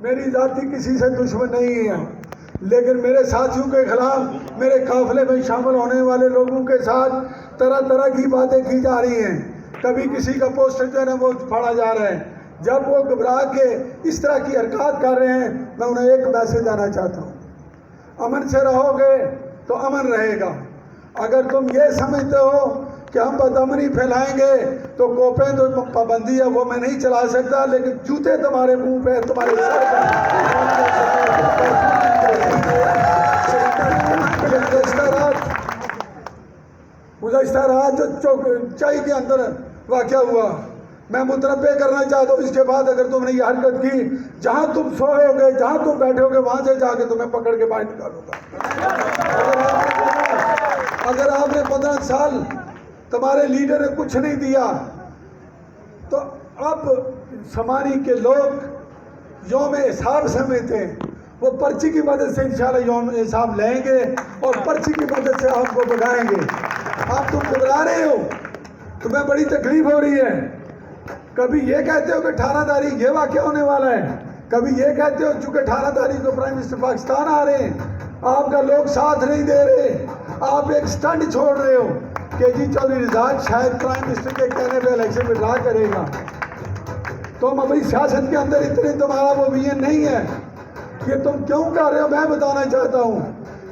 میری ذاتی کسی سے دشمن نہیں ہے، لیکن میرے ساتھیوں کے خلاف، میرے قافلے میں شامل ہونے والے لوگوں کے ساتھ طرح طرح کی باتیں کی جا رہی ہیں۔ کبھی کسی کا پوسٹر جو ہے نا وہ پھاڑا جا رہا ہے۔ جب وہ گھبرا کے اس طرح کی حرکات کر رہے ہیں، میں انہیں ایک میسج دینا چاہتا ہوں، امن سے رہو گے تو امن رہے گا۔ اگر تم یہ سمجھتے ہو کہ ہم بدامنی پھیلائیں گے تو کوپیں تو پابندی ہے وہ میں نہیں چلا سکتا، لیکن جوتے تمہارے منہ پہ، تمہارے سر پہ۔ گزشتہ رات جو چائی کے اندر واقعہ ہوا، میں متنبع کرنا چاہتا ہوں، اس کے بعد اگر تم نے یہ حرکت کی، جہاں تم سوئے ہوگے، جہاں تم بیٹھے ہوگے، وہاں سے جا کے تمہیں پکڑ کے باہر نکالوں گا۔ اگر آپ نے 15 سال تمہارے لیڈر نے کچھ نہیں دیا، تو اب سمانی کے لوگ یوم حساب سمجھتے ہیں، وہ پرچی کی مدد سے انشاءاللہ یوم حساب لیں گے اور پرچی کی مدد سے آپ کو بگائیں گے۔ آپ تم گھبرا رہے ہو، تمہیں بڑی تکلیف ہو رہی ہے۔ کبھی یہ کہتے ہو کہ 18 تاریخ یہ واقعہ ہونے والا ہے، کبھی یہ کہتے ہو چونکہ 18 تاریخ کو پرائم منسٹر پاکستان آ رہے ہیں، آپ کا لوگ ساتھ نہیں دے رہے، آپ ایک سٹنٹ چھوڑ رہے ہو کہ جی چودھری رضاق شاید پرائم منسٹر کے کہنے پہ الیکشن میں ڈرا کرے گا۔ تم ابھی سیاست کے اندر اتنے تمہارا وہ ویژن نہیں ہے۔ یہ تم کیوں کر رہے ہو میں بتانا چاہتا ہوں،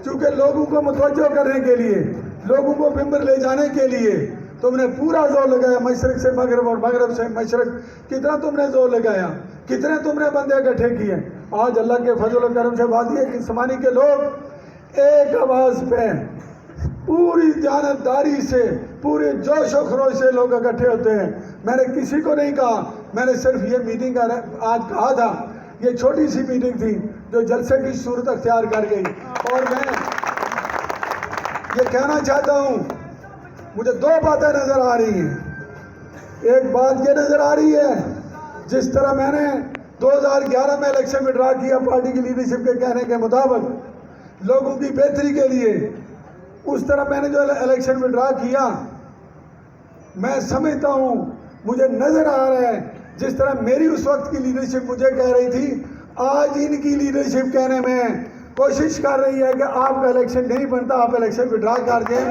کیونکہ لوگوں کو متوجہ کرنے کے لیے، لوگوں کو ممبر لے جانے کے لیے تم نے پورا زور لگایا، مشرق سے مغرب اور مغرب سے مشرق، کتنا تم نے زور لگایا، کتنے تم نے بندے اکٹھے کیے۔ آج اللہ کے فضل و کرم سے بات یہ کہ سمانی کے لوگ ایک آواز پہ پوری جانبداری سے، پورے جوش و خروش سے لوگ اکٹھے ہوتے ہیں۔ میں نے کسی کو نہیں کہا، میں نے صرف یہ میٹنگ آج کہا تھا، یہ چھوٹی سی میٹنگ تھی جو جلسے کی صورت اختیار کر گئی، اور میں یہ کہنا چاہتا ہوں، مجھے دو باتیں نظر آ رہی ہیں۔ ایک بات یہ نظر آ رہی ہے، جس طرح میں نے 2011 میں الیکشن میں ڈرا کیا پارٹی کی لیڈرشپ کے کہنے کے مطابق لوگوں کی بہتری کے لیے، اس طرح میں نے جو الیکشن میں ڈرا کیا، میں سمجھتا ہوں، مجھے نظر آ رہا ہے جس طرح میری اس وقت کی لیڈرشپ مجھے کہہ رہی تھی، آج ان کی لیڈرشپ کہنے میں کوشش کر رہی ہے کہ آپ کا الیکشن نہیں بنتا، آپ الیکشن میں ڈرا کر دیں۔